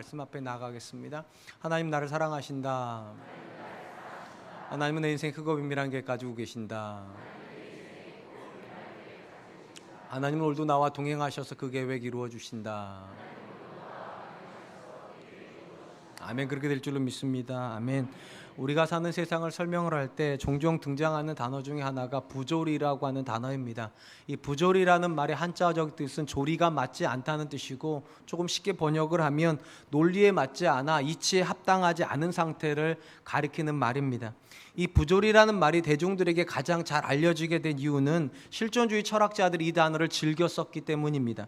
말씀 앞에 나가겠습니다. 하나님 나를 사랑하신다. 하나님은 내 인생 크고 비밀한 계획 가지고 계신다. 하나님은 오늘도 나와 동행하셔서 그 계획 이루어 주신다. 아멘. 그렇게 될 줄로 믿습니다. 아멘. 우리가 사는 세상을 설명을 할 때 종종 등장하는 단어 중에 하나가 부조리라고 하는 단어입니다. 이 부조리라는 말의 한자적 뜻은 조리가 맞지 않다는 뜻이고, 조금 쉽게 번역을 하면 논리에 맞지 않아 이치에 합당하지 않은 상태를 가리키는 말입니다. 이 부조리라는 말이 대중들에게 가장 잘 알려지게 된 이유는 실존주의 철학자들이 이 단어를 즐겨 썼기 때문입니다.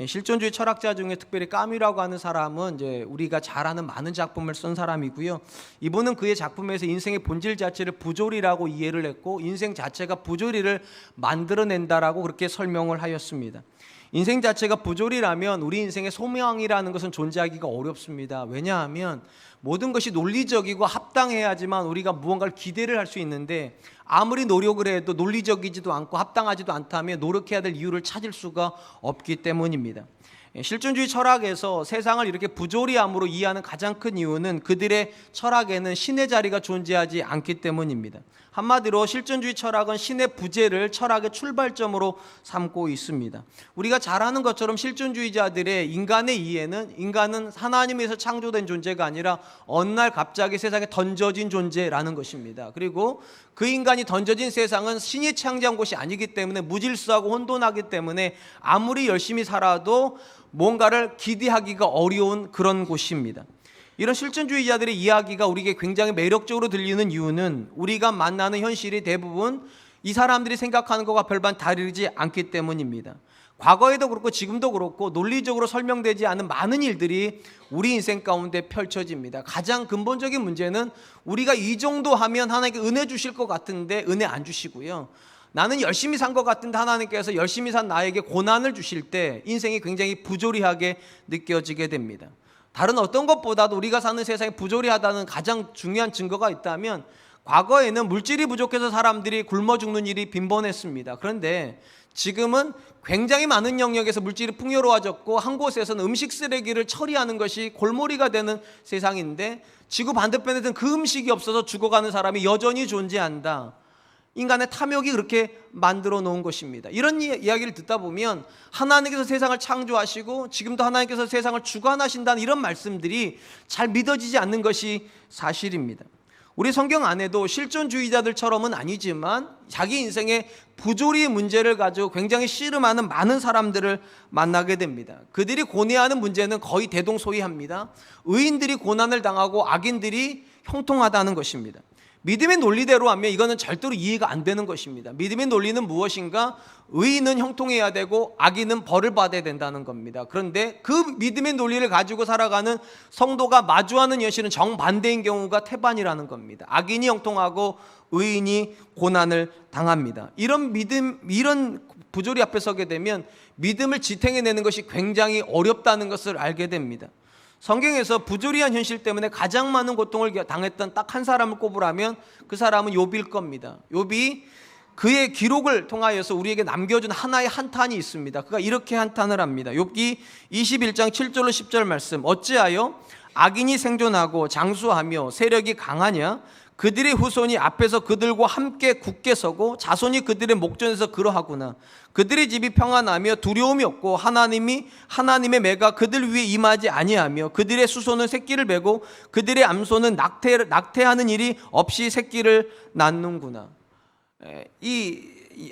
실존주의 철학자 중에 특별히 까뮈라고 하는 사람은 이제 우리가 잘 아는 많은 작품을 쓴 사람이고요. 이분은 그의 작품에서 인생의 본질 자체를 부조리라고 이해를 했고, 인생 자체가 부조리를 만들어낸다라고 그렇게 설명을 하였습니다. 인생 자체가 부조리라면 우리 인생의 소명이라는 것은 존재하기가 어렵습니다. 왜냐하면 모든 것이 논리적이고 합당해야지만 우리가 무언가를 기대를 할 수 있는데, 아무리 노력을 해도 논리적이지도 않고 합당하지도 않다면 노력해야 될 이유를 찾을 수가 없기 때문입니다. 실존주의 철학에서 세상을 이렇게 부조리함으로 이해하는 가장 큰 이유는 그들의 철학에는 신의 자리가 존재하지 않기 때문입니다. 한마디로 실존주의 철학은 신의 부재를 철학의 출발점으로 삼고 있습니다. 우리가 잘 아는 것처럼 실존주의자들의 인간의 이해는 인간은 하나님에서 창조된 존재가 아니라 어느 날 갑자기 세상에 던져진 존재라는 것입니다. 그리고 그 인간이 던져진 세상은 신이 창조한 곳이 아니기 때문에 무질서하고 혼돈하기 때문에 아무리 열심히 살아도 뭔가를 기대하기가 어려운 그런 곳입니다. 이런 실존주의자들의 이야기가 우리에게 굉장히 매력적으로 들리는 이유는 우리가 만나는 현실이 대부분 이 사람들이 생각하는 것과 별반 다르지 않기 때문입니다. 과거에도 그렇고 지금도 그렇고 논리적으로 설명되지 않은 많은 일들이 우리 인생 가운데 펼쳐집니다. 가장 근본적인 문제는 우리가 이 정도 하면 하나님께 은혜 주실 것 같은데 은혜 안 주시고요. 나는 열심히 산 것 같은데 하나님께서 열심히 산 나에게 고난을 주실 때 인생이 굉장히 부조리하게 느껴지게 됩니다. 다른 어떤 것보다도 우리가 사는 세상이 부조리하다는 가장 중요한 증거가 있다면, 과거에는 물질이 부족해서 사람들이 굶어 죽는 일이 빈번했습니다. 그런데 지금은 굉장히 많은 영역에서 물질이 풍요로워졌고, 한 곳에서는 음식 쓰레기를 처리하는 것이 골몰이가 되는 세상인데, 지구 반대편에서는 그 음식이 없어서 죽어가는 사람이 여전히 존재한다. 인간의 탐욕이 그렇게 만들어 놓은 것입니다. 이런 이야기를 듣다 보면 하나님께서 세상을 창조하시고 지금도 하나님께서 세상을 주관하신다는 이런 말씀들이 잘 믿어지지 않는 것이 사실입니다. 우리 성경 안에도 실존주의자들처럼은 아니지만 자기 인생의 부조리의 문제를 가지고 굉장히 씨름하는 많은 사람들을 만나게 됩니다. 그들이 고뇌하는 문제는 거의 대동소이합니다. 의인들이 고난을 당하고 악인들이 형통하다는 것입니다. 믿음의 논리대로 하면 이거는 절대로 이해가 안 되는 것입니다. 믿음의 논리는 무엇인가? 의인은 형통해야 되고 악인은 벌을 받아야 된다는 겁니다. 그런데 그 믿음의 논리를 가지고 살아가는 성도가 마주하는 현실은 정반대인 경우가 태반이라는 겁니다. 악인이 형통하고 의인이 고난을 당합니다. 이런 부조리 앞에 서게 되면 믿음을 지탱해내는 것이 굉장히 어렵다는 것을 알게 됩니다. 성경에서 부조리한 현실 때문에 가장 많은 고통을 당했던 딱 한 사람을 꼽으라면 그 사람은 욥일 겁니다. 욥이 그의 기록을 통하여서 우리에게 남겨준 하나의 한탄이 있습니다. 그가 이렇게 한탄을 합니다. 욥기 21장 7절로 10절 말씀. 어찌하여 악인이 생존하고 장수하며 세력이 강하냐? 그들의 후손이 앞에서 그들과 함께 굳게 서고 자손이 그들의 목전에서 그러하구나. 그들의 집이 평안하며 두려움이 없고 하나님의 매가 그들 위에 임하지 아니하며 그들의 수손은 새끼를 베고 그들의 암소는 낙태하는 일이 없이 새끼를 낳는구나. 이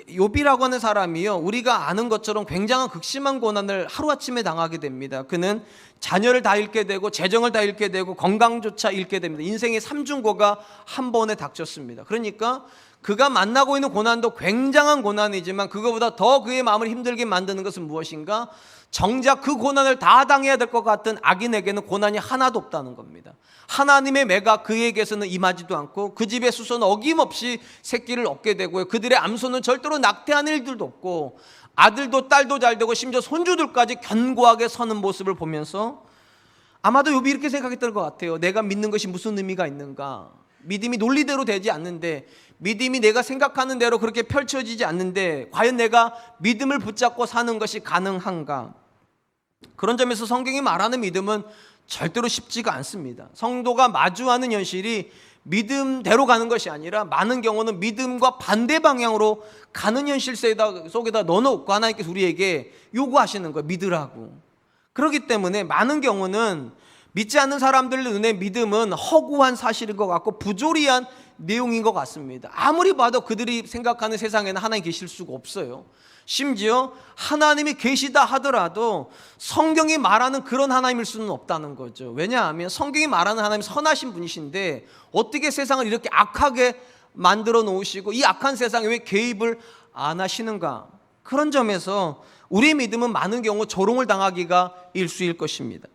욥이라고 하는 사람이요, 우리가 아는 것처럼 굉장한 극심한 고난을 하루아침에 당하게 됩니다. 그는 자녀를 다 잃게 되고 재정을 다 잃게 되고 건강조차 잃게 됩니다. 인생의 삼중고가 한 번에 닥쳤습니다. 그러니까 그가 만나고 있는 고난도 굉장한 고난이지만 그거보다 더 그의 마음을 힘들게 만드는 것은 무엇인가? 정작 그 고난을 다 당해야 될 것 같은 악인에게는 고난이 하나도 없다는 겁니다. 하나님의 매가 그에게서는 임하지도 않고 그 집의 수소는 어김없이 새끼를 얻게 되고요, 그들의 암소는 절대로 낙태하는 일들도 없고 아들도 딸도 잘 되고 심지어 손주들까지 견고하게 서는 모습을 보면서 아마도 욥이 이렇게 생각했던 것 같아요. 내가 믿는 것이 무슨 의미가 있는가? 믿음이 논리대로 되지 않는데, 믿음이 내가 생각하는 대로 그렇게 펼쳐지지 않는데 과연 내가 믿음을 붙잡고 사는 것이 가능한가? 그런 점에서 성경이 말하는 믿음은 절대로 쉽지가 않습니다. 성도가 마주하는 현실이 믿음대로 가는 것이 아니라 많은 경우는 믿음과 반대 방향으로 가는 현실 속에다 넣어놓고 하나님께서 우리에게 요구하시는 거예요. 믿으라고. 그렇기 때문에 많은 경우는 믿지 않는 사람들 눈에 믿음은 허구한 사실인 것 같고 부조리한 내용인 것 같습니다. 아무리 봐도 그들이 생각하는 세상에는 하나님 계실 수가 없어요. 심지어 하나님이 계시다 하더라도 성경이 말하는 그런 하나님일 수는 없다는 거죠. 왜냐하면 성경이 말하는 하나님 선하신 분이신데 어떻게 세상을 이렇게 악하게 만들어 놓으시고 이 악한 세상에 왜 개입을 안 하시는가? 그런 점에서 우리의 믿음은 많은 경우 조롱을 당하기가 일쑤일 것입니다.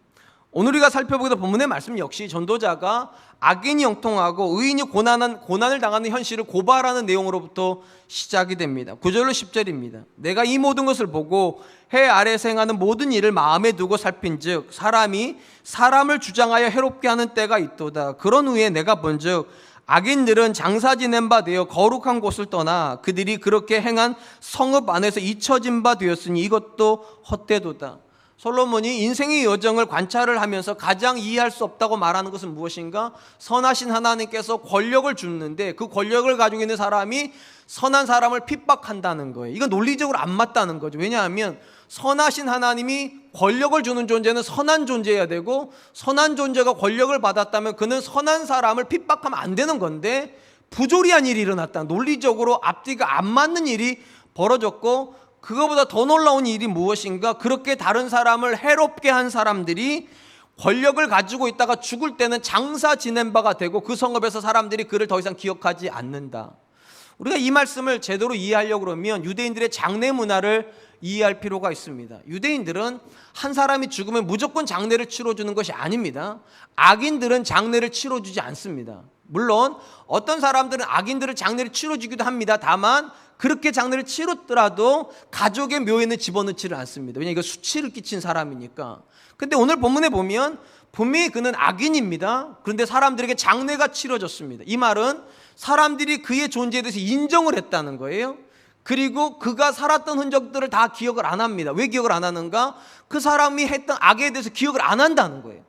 오늘 우리가 살펴보기도 본문의 말씀 역시 전도자가 악인이 형통하고 의인이 고난을 당하는 현실을 고발하는 내용으로부터 시작이 됩니다. 9절로 10절입니다. 내가 이 모든 것을 보고 해 아래에서 행하는 모든 일을 마음에 두고 살핀즉 사람이 사람을 주장하여 해롭게 하는 때가 있도다. 그런 후에 내가 본즉 악인들은 장사 지낸 바 되어 거룩한 곳을 떠나 그들이 그렇게 행한 성읍 안에서 잊혀진 바 되었으니 이것도 헛되도다. 솔로몬이 인생의 여정을 관찰을 하면서 가장 이해할 수 없다고 말하는 것은 무엇인가? 선하신 하나님께서 권력을 주는데 그 권력을 가지고 있는 사람이 선한 사람을 핍박한다는 거예요. 이건 논리적으로 안 맞다는 거죠. 왜냐하면 선하신 하나님이 권력을 주는 존재는 선한 존재여야 되고 선한 존재가 권력을 받았다면 그는 선한 사람을 핍박하면 안 되는 건데 부조리한 일이 일어났다. 논리적으로 앞뒤가 안 맞는 일이 벌어졌고 그거보다 더 놀라운 일이 무엇인가? 그렇게 다른 사람을 해롭게 한 사람들이 권력을 가지고 있다가 죽을 때는 장사 지낸 바가 되고 그 성읍에서 사람들이 그를 더 이상 기억하지 않는다. 우리가 이 말씀을 제대로 이해하려고 그러면 유대인들의 장례 문화를 이해할 필요가 있습니다. 유대인들은 한 사람이 죽으면 무조건 장례를 치러주는 것이 아닙니다. 악인들은 장례를 치러주지 않습니다. 물론 어떤 사람들은 악인들은 장례를 치러주기도 합니다. 다만 그렇게 장례를 치렀더라도 가족의 묘에는 집어넣지를 않습니다. 왜냐하면 이거 수치를 끼친 사람이니까. 근데 오늘 본문에 보면 분명히 그는 악인입니다. 그런데 사람들에게 장례가 치러졌습니다. 이 말은 사람들이 그의 존재에 대해서 인정을 했다는 거예요. 그리고 그가 살았던 흔적들을 다 기억을 안 합니다. 왜 기억을 안 하는가? 그 사람이 했던 악에 대해서 기억을 안 한다는 거예요.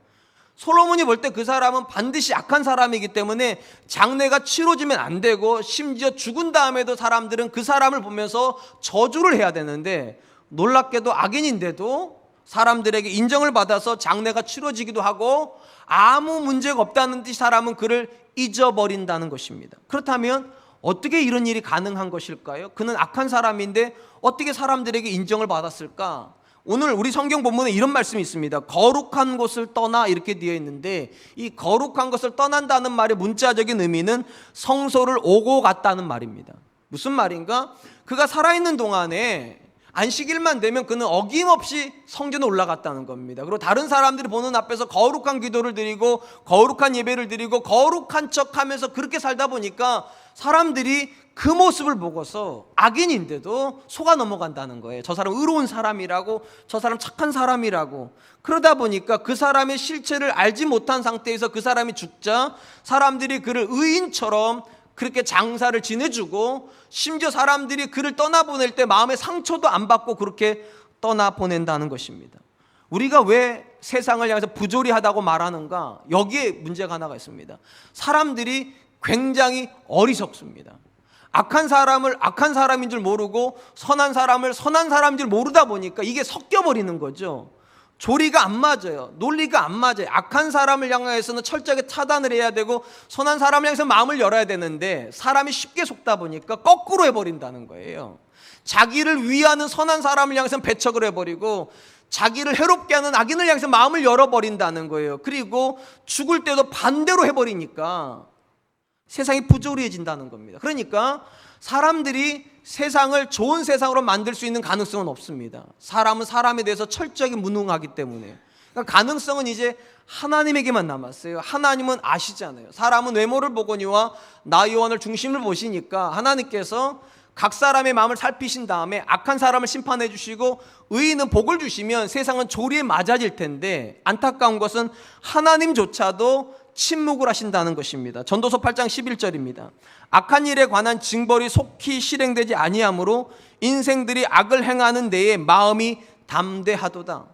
솔로몬이 볼 때 그 사람은 반드시 악한 사람이기 때문에 장례가 치러지면 안 되고 심지어 죽은 다음에도 사람들은 그 사람을 보면서 저주를 해야 되는데 놀랍게도 악인인데도 사람들에게 인정을 받아서 장례가 치러지기도 하고 아무 문제가 없다는 듯이 사람은 그를 잊어버린다는 것입니다. 그렇다면 어떻게 이런 일이 가능한 것일까요? 그는 악한 사람인데 어떻게 사람들에게 인정을 받았을까? 오늘 우리 성경 본문에 이런 말씀이 있습니다. 거룩한 곳을 떠나 이렇게 되어 있는데 이 거룩한 것을 떠난다는 말의 문자적인 의미는 성소를 오고 갔다는 말입니다. 무슨 말인가? 그가 살아있는 동안에 안식일만 되면 그는 어김없이 성전에 올라갔다는 겁니다. 그리고 다른 사람들이 보는 앞에서 거룩한 기도를 드리고 거룩한 예배를 드리고 거룩한 척하면서 그렇게 살다 보니까 사람들이 그 모습을 보고서 악인인데도 속아 넘어간다는 거예요. 저 사람 의로운 사람이라고, 저 사람 착한 사람이라고. 그러다 보니까 그 사람의 실체를 알지 못한 상태에서 그 사람이 죽자 사람들이 그를 의인처럼 그렇게 장사를 지내주고 심지어 사람들이 그를 떠나보낼 때 마음의 상처도 안 받고 그렇게 떠나보낸다는 것입니다. 우리가 왜 세상을 향해서 부조리하다고 말하는가? 여기에 문제가 하나가 있습니다. 사람들이 굉장히 어리석습니다. 악한 사람을 악한 사람인 줄 모르고 선한 사람을 선한 사람인 줄 모르다 보니까 이게 섞여버리는 거죠. 조리가 안 맞아요. 논리가 안 맞아요. 악한 사람을 향해서는 철저하게 차단을 해야 되고 선한 사람을 향해서 마음을 열어야 되는데 사람이 쉽게 속다 보니까 거꾸로 해버린다는 거예요. 자기를 위하는 선한 사람을 향해서는 배척을 해버리고 자기를 해롭게 하는 악인을 향해서 마음을 열어버린다는 거예요. 그리고 죽을 때도 반대로 해버리니까 세상이 부조리해진다는 겁니다. 그러니까 사람들이 세상을 좋은 세상으로 만들 수 있는 가능성은 없습니다. 사람은 사람에 대해서 철저하게 무능하기 때문에. 그러니까 가능성은 이제 하나님에게만 남았어요. 하나님은 아시잖아요. 사람은 외모를 보거니와 나 요한을 중심을 보시니까 하나님께서 각 사람의 마음을 살피신 다음에 악한 사람을 심판해 주시고 의인은 복을 주시면 세상은 조리에 맞아질 텐데 안타까운 것은 하나님조차도 침묵을 하신다는 것입니다. 전도서 8장 11절입니다. 악한 일에 관한 징벌이 속히 실행되지 아니하므로 인생들이 악을 행하는 데에 마음이 담대하도다.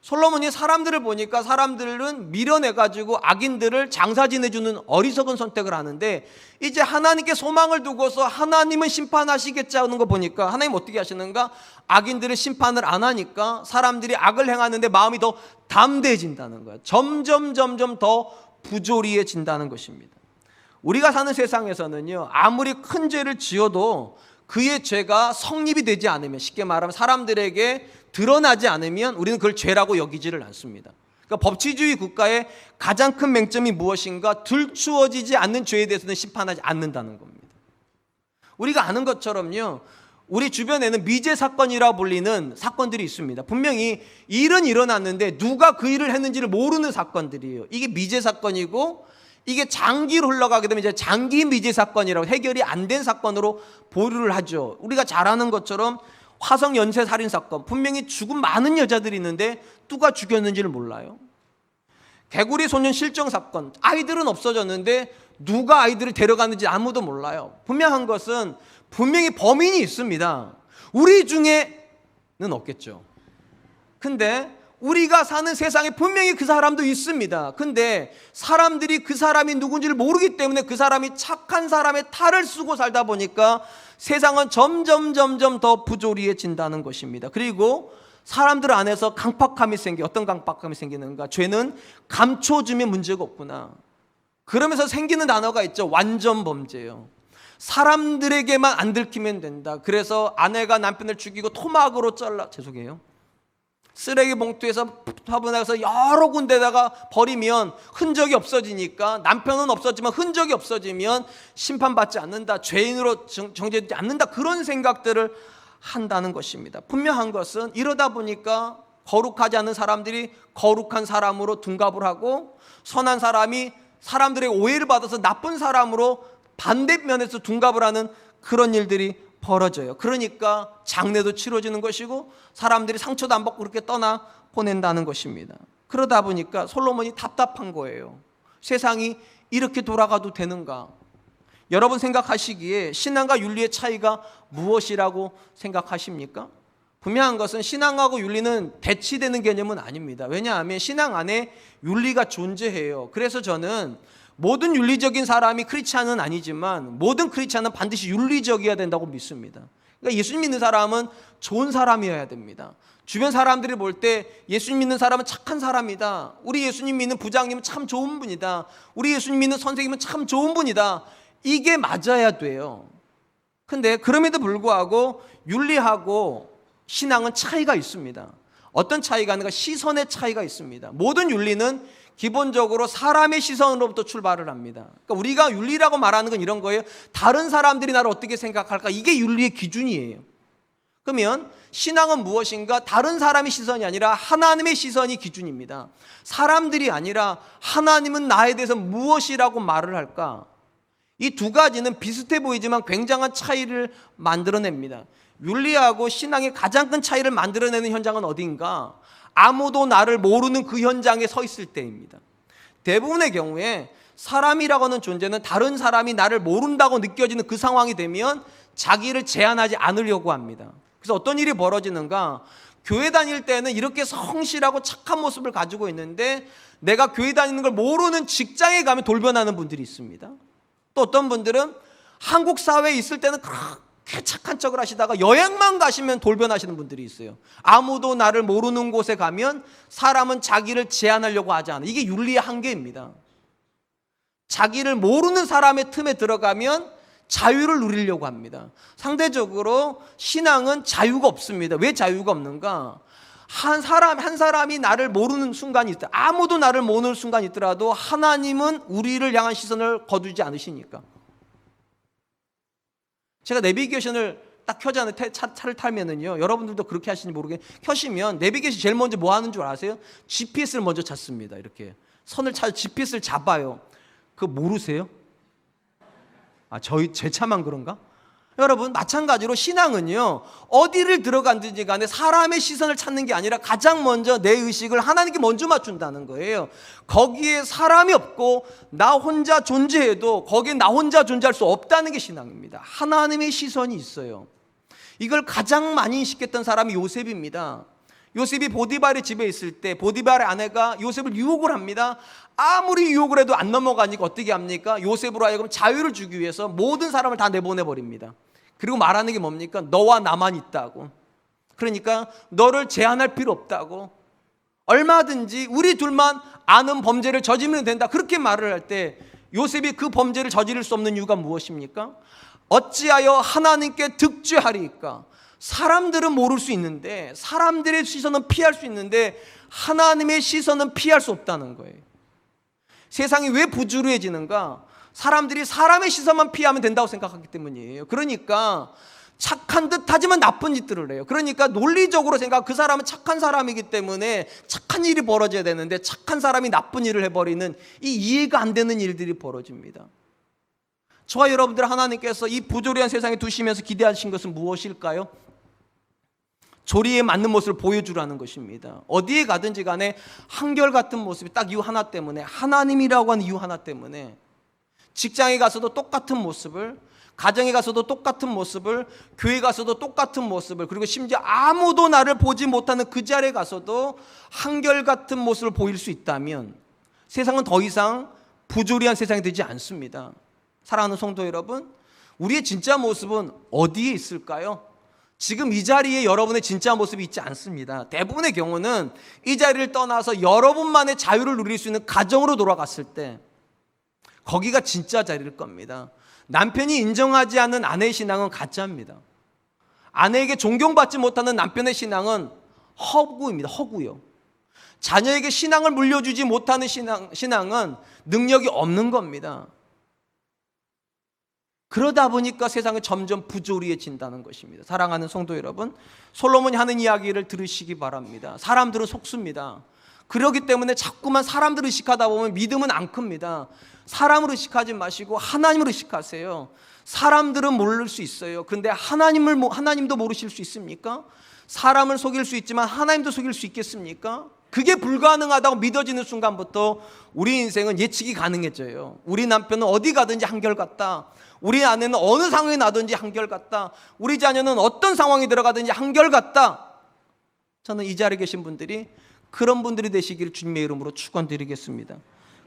솔로몬이 사람들을 보니까 사람들은 밀어내가지고 악인들을 장사 지내주는 어리석은 선택을 하는데, 이제 하나님께 소망을 두고서 하나님은 심판하시겠지 하는 거 보니까 하나님 어떻게 하시는가? 악인들을 심판을 안 하니까 사람들이 악을 행하는데 마음이 더 담대해진다는 거예요. 점점 더 부조리해진다는 것입니다. 우리가 사는 세상에서는요, 아무리 큰 죄를 지어도 그의 죄가 성립이 되지 않으면, 쉽게 말하면 사람들에게 드러나지 않으면 우리는 그걸 죄라고 여기지를 않습니다. 그러니까 법치주의 국가의 가장 큰 맹점이 무엇인가? 들추어지지 않는 죄에 대해서는 심판하지 않는다는 겁니다. 우리가 아는 것처럼요, 우리 주변에는 미제 사건이라 불리는 사건들이 있습니다. 분명히 일은 일어났는데 누가 그 일을 했는지를 모르는 사건들이에요. 이게 미제 사건이고, 이게 장기로 흘러가게 되면 이제 장기 미제 사건이라고, 해결이 안 된 사건으로 보류를 하죠. 우리가 잘 아는 것처럼 화성 연쇄 살인 사건, 분명히 죽은 많은 여자들이 있는데 누가 죽였는지를 몰라요. 개구리 소년 실종 사건, 아이들은 없어졌는데 누가 아이들을 데려갔는지 아무도 몰라요. 분명한 것은 분명히 범인이 있습니다. 우리 중에는 없겠죠. 근데 우리가 사는 세상에 분명히 그 사람도 있습니다. 근데 사람들이 그 사람이 누군지를 모르기 때문에 그 사람이 착한 사람의 탈을 쓰고 살다 보니까 세상은 점점 더 부조리해진다는 것입니다. 그리고 사람들 안에서 강팍함이 어떤 강팍함이 생기는가? 죄는 감춰주면 문제가 없구나. 그러면서 생기는 단어가 있죠. 완전 범죄예요. 사람들에게만 안 들키면 된다. 그래서 아내가 남편을 죽이고 토막으로 죄송해요. 쓰레기 봉투에서 화분해서 여러 군데다가 버리면 흔적이 없어지니까, 남편은 없었지만 흔적이 없어지면 심판받지 않는다, 죄인으로 정죄되지 않는다, 그런 생각들을 한다는 것입니다. 분명한 것은 이러다 보니까 거룩하지 않은 사람들이 거룩한 사람으로 둔갑을 하고, 선한 사람이 사람들의 오해를 받아서 나쁜 사람으로 반대면에서 둔갑을 하는 그런 일들이 벌어져요. 그러니까 장례도 치러지는 것이고 사람들이 상처도 안 받고 그렇게 떠나 보낸다는 것입니다. 그러다 보니까 솔로몬이 답답한 거예요. 세상이 이렇게 돌아가도 되는가? 여러분 생각하시기에 신앙과 윤리의 차이가 무엇이라고 생각하십니까? 분명한 것은 신앙하고 윤리는 대치되는 개념은 아닙니다. 왜냐하면 신앙 안에 윤리가 존재해요. 그래서 저는 모든 윤리적인 사람이 크리스찬은 아니지만 모든 크리스찬은 반드시 윤리적이어야 된다고 믿습니다. 그러니까 예수님 믿는 사람은 좋은 사람이어야 됩니다. 주변 사람들이 볼 때 예수님 믿는 사람은 착한 사람이다, 우리 예수님 믿는 부장님은 참 좋은 분이다, 우리 예수님 믿는 선생님은 참 좋은 분이다, 이게 맞아야 돼요. 근데 그럼에도 불구하고 윤리하고 신앙은 차이가 있습니다. 어떤 차이가 있는가? 시선의 차이가 있습니다. 모든 윤리는 기본적으로 사람의 시선으로부터 출발을 합니다. 그러니까 우리가 윤리라고 말하는 건 이런 거예요. 다른 사람들이 나를 어떻게 생각할까? 이게 윤리의 기준이에요. 그러면 신앙은 무엇인가? 다른 사람의 시선이 아니라 하나님의 시선이 기준입니다. 사람들이 아니라 하나님은 나에 대해서 무엇이라고 말을 할까? 이 두 가지는 비슷해 보이지만 굉장한 차이를 만들어냅니다. 윤리하고 신앙의 가장 큰 차이를 만들어내는 현장은 어디인가? 아무도 나를 모르는 그 현장에 서 있을 때입니다. 대부분의 경우에 사람이라고 하는 존재는 다른 사람이 나를 모른다고 느껴지는 그 상황이 되면 자기를 제한하지 않으려고 합니다. 그래서 어떤 일이 벌어지는가? 교회 다닐 때는 이렇게 성실하고 착한 모습을 가지고 있는데 내가 교회 다니는 걸 모르는 직장에 가면 돌변하는 분들이 있습니다. 또 어떤 분들은 한국 사회에 있을 때는 그렇게 착한 척을 하시다가 여행만 가시면 돌변하시는 분들이 있어요. 아무도 나를 모르는 곳에 가면 사람은 자기를 제한하려고 하지 않아요. 이게 윤리의 한계입니다. 자기를 모르는 사람의 틈에 들어가면 자유를 누리려고 합니다. 상대적으로 신앙은 자유가 없습니다. 왜 자유가 없는가? 한 사람이 나를 모르는 순간이 있다. 아무도 나를 모르는 순간이 있더라도 하나님은 우리를 향한 시선을 거두지 않으시니까. 제가 내비게이션을 딱 켜잖아요. 차를 타면은요. 여러분들도 그렇게 하시는지 모르겠는데 켜시면 내비게이션 제일 먼저 뭐 하는 줄 아세요? GPS를 먼저 찾습니다. 이렇게 선을 찾아 GPS를 잡아요. 그거 모르세요? 제 차만 그런가? 여러분 마찬가지로 신앙은요, 어디를 들어간든지 간에 사람의 시선을 찾는 게 아니라 가장 먼저 내 의식을 하나님께 먼저 맞춘다는 거예요. 거기에 사람이 없고 나 혼자 존재해도 거기에 나 혼자 존재할 수 없다는 게 신앙입니다. 하나님의 시선이 있어요. 이걸 가장 많이 인식했던 사람이 요셉입니다. 요셉이 보디발의 집에 있을 때 보디발의 아내가 요셉을 유혹을 합니다. 아무리 유혹을 해도 안 넘어가니까 어떻게 합니까? 요셉으로 하여금 자유를 주기 위해서 모든 사람을 다 내보내버립니다. 그리고 말하는 게 뭡니까? 너와 나만 있다고. 그러니까 너를 제한할 필요 없다고. 얼마든지 우리 둘만 아는 범죄를 저지르면 된다. 그렇게 말을 할 때 요셉이 그 범죄를 저지를 수 없는 이유가 무엇입니까? 어찌하여 하나님께 득죄하리이까? 사람들은 모를 수 있는데, 사람들의 시선은 피할 수 있는데 하나님의 시선은 피할 수 없다는 거예요. 세상이 왜 부주의해지는가? 사람들이 사람의 시선만 피하면 된다고 생각하기 때문이에요. 그러니까 착한 듯 하지만 나쁜 짓들을 해요. 그러니까 논리적으로 생각, 그 사람은 착한 사람이기 때문에 착한 일이 벌어져야 되는데 착한 사람이 나쁜 일을 해버리는 이 이해가 안 되는 일들이 벌어집니다. 저와 여러분들, 하나님께서 이 부조리한 세상에 두시면서 기대하신 것은 무엇일까요? 조리에 맞는 모습을 보여주라는 것입니다. 어디에 가든지 간에 한결같은 모습이 딱 이유 하나 때문에, 하나님이라고 하는 이유 하나 때문에, 직장에 가서도 똑같은 모습을, 가정에 가서도 똑같은 모습을, 교회 가서도 똑같은 모습을, 그리고 심지어 아무도 나를 보지 못하는 그 자리에 가서도 한결같은 모습을 보일 수 있다면 세상은 더 이상 부조리한 세상이 되지 않습니다. 사랑하는 성도 여러분, 우리의 진짜 모습은 어디에 있을까요? 지금 이 자리에 여러분의 진짜 모습이 있지 않습니다. 대부분의 경우는 이 자리를 떠나서 여러분만의 자유를 누릴 수 있는 가정으로 돌아갔을 때 거기가 진짜 자리일 겁니다. 남편이 인정하지 않는 아내의 신앙은 가짜입니다. 아내에게 존경받지 못하는 남편의 신앙은 허구입니다. 허구요. 자녀에게 신앙을 물려주지 못하는 신앙은 능력이 없는 겁니다. 그러다 보니까 세상은 점점 부조리해진다는 것입니다. 사랑하는 성도 여러분, 솔로몬이 하는 이야기를 들으시기 바랍니다. 사람들은 속습니다. 그렇기 때문에 자꾸만 사람들을 의식하다 보면 믿음은 안 큽니다. 사람을 의식하지 마시고 하나님을 의식하세요. 사람들은 모를 수 있어요. 근데 하나님도 모르실 수 있습니까? 사람을 속일 수 있지만 하나님도 속일 수 있겠습니까? 그게 불가능하다고 믿어지는 순간부터 우리 인생은 예측이 가능해져요. 우리 남편은 어디 가든지 한결같다. 우리 아내는 어느 상황에 나든지 한결같다. 우리 자녀는 어떤 상황에 들어가든지 한결같다. 저는 이 자리에 계신 분들이 그런 분들이 되시기를 주님의 이름으로 축원드리겠습니다.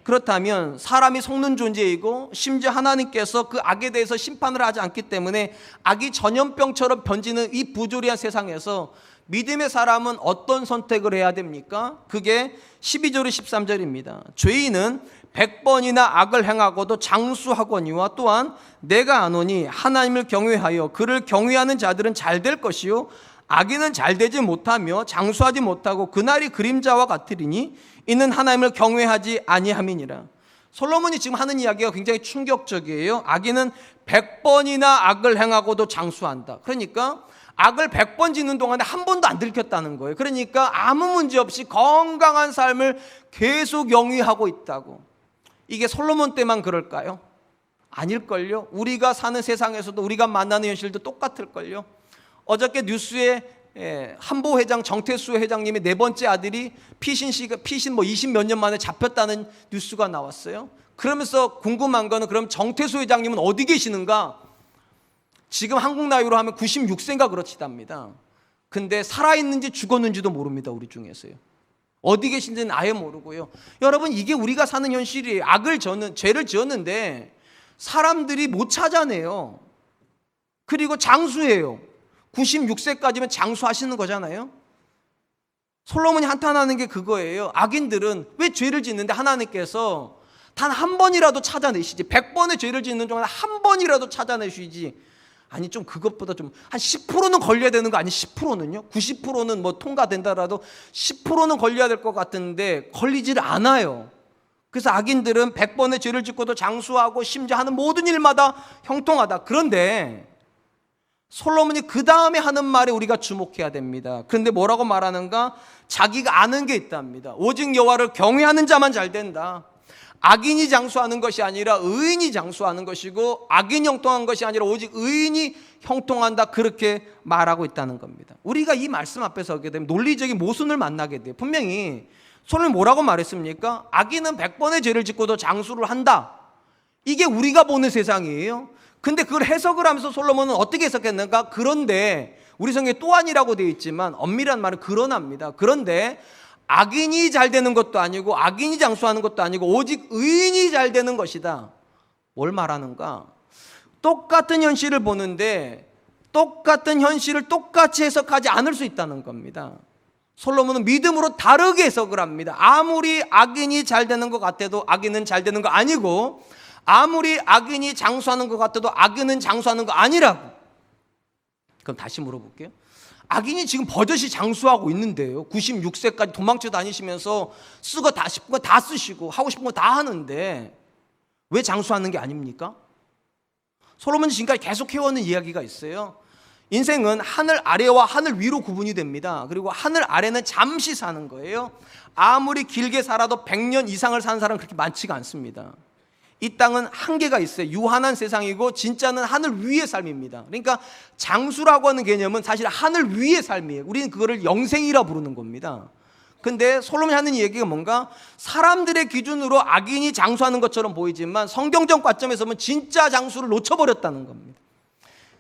그렇다면 사람이 속는 존재이고 심지어 하나님께서 그 악에 대해서 심판을 하지 않기 때문에 악이 전염병처럼 번지는 이 부조리한 세상에서 믿음의 사람은 어떤 선택을 해야 됩니까? 그게 12절에 13절입니다. 죄인은 100번이나 악을 행하고도 장수하거니와 또한 내가 아노니 하나님을 경외하여 그를 경외하는 자들은 잘 될 것이요 악인은 잘 되지 못하며 장수하지 못하고 그날이 그림자와 같으리니 이는 하나님을 경외하지 아니함이니라. 솔로몬이 지금 하는 이야기가 굉장히 충격적이에요. 악인은 100번이나 악을 행하고도 장수한다. 그러니까 악을 100번 짓는 동안에 한 번도 안 들켰다는 거예요. 그러니까 아무 문제 없이 건강한 삶을 계속 영위하고 있다고. 이게 솔로몬 때만 그럴까요? 아닐걸요. 우리가 사는 세상에서도 우리가 만나는 현실도 똑같을걸요. 어저께 뉴스에 한보 회장 정태수 회장님의 네 번째 아들이 피신 20몇 년 만에 잡혔다는 뉴스가 나왔어요. 그러면서 궁금한 거는 그럼 정태수 회장님은 어디 계시는가? 지금 한국 나이로 하면 96세인가 그렇지답니다. 근데 살아있는지 죽었는지도 모릅니다. 우리 중에서요. 어디 계신지는 아예 모르고요. 여러분, 이게 우리가 사는 현실이에요. 죄를 지었는데 사람들이 못 찾아내요. 그리고 장수해요. 96세까지면 장수하시는 거잖아요. 솔로몬이 한탄하는 게 그거예요. 악인들은 왜 죄를 짓는데 하나님께서 단 한 번이라도 찾아내시지, 100번의 죄를 짓는 동안 한 번이라도 찾아내시지. 아니, 좀 그것보다 좀 한 10%는 걸려야 되는 거 아니? 10%는요? 90%는 뭐 통과된다라도 10%는 걸려야 될 것 같은데 걸리질 않아요. 그래서 악인들은 100번의 죄를 짓고도 장수하고 심지어 하는 모든 일마다 형통하다. 그런데 솔로몬이 그 다음에 하는 말에 우리가 주목해야 됩니다. 그런데 뭐라고 말하는가? 자기가 아는 게 있답니다. 오직 여호와를 경외하는 자만 잘 된다. 악인이 장수하는 것이 아니라 의인이 장수하는 것이고 악인이 형통한 것이 아니라 오직 의인이 형통한다. 그렇게 말하고 있다는 겁니다. 우리가 이 말씀 앞에 서게 되면 논리적인 모순을 만나게 돼요. 분명히 솔로몬이 뭐라고 말했습니까? 악인은 100번의 죄를 짓고도 장수를 한다. 이게 우리가 보는 세상이에요. 근데 그걸 해석을 하면서 솔로몬은 어떻게 해석했는가? 그런데 우리 성경에 또한이라고 되어 있지만 엄밀한 말은 그러나입니다. 그런데 악인이 잘 되는 것도 아니고 악인이 장수하는 것도 아니고 오직 의인이 잘 되는 것이다. 뭘 말하는가? 똑같은 현실을 보는데 똑같은 현실을 똑같이 해석하지 않을 수 있다는 겁니다. 솔로몬은 믿음으로 다르게 해석을 합니다. 아무리 악인이 잘 되는 것 같아도 악인은 잘 되는 거 아니고, 아무리 악인이 장수하는 것 같아도 악인은 장수하는 거 아니라고. 그럼 다시 물어볼게요. 악인이 지금 버젓이 장수하고 있는데요, 96세까지 도망쳐 다니시면서 쓰고 다 싶은 거 다 쓰시고 하고 싶은 거 다 하는데 왜 장수하는 게 아닙니까? 솔로몬이 지금까지 계속 해오는 이야기가 있어요. 인생은 하늘 아래와 하늘 위로 구분이 됩니다. 그리고 하늘 아래는 잠시 사는 거예요. 아무리 길게 살아도 100년 이상을 사는 사람은 그렇게 많지가 않습니다. 이 땅은 한계가 있어요. 유한한 세상이고 진짜는 하늘 위의 삶입니다. 그러니까 장수라고 하는 개념은 사실 하늘 위의 삶이에요. 우리는 그거를 영생이라 부르는 겁니다. 근데 솔로몬이 하는 얘기가 뭔가, 사람들의 기준으로 악인이 장수하는 것처럼 보이지만 성경적 관점에서 보면 진짜 장수를 놓쳐버렸다는 겁니다.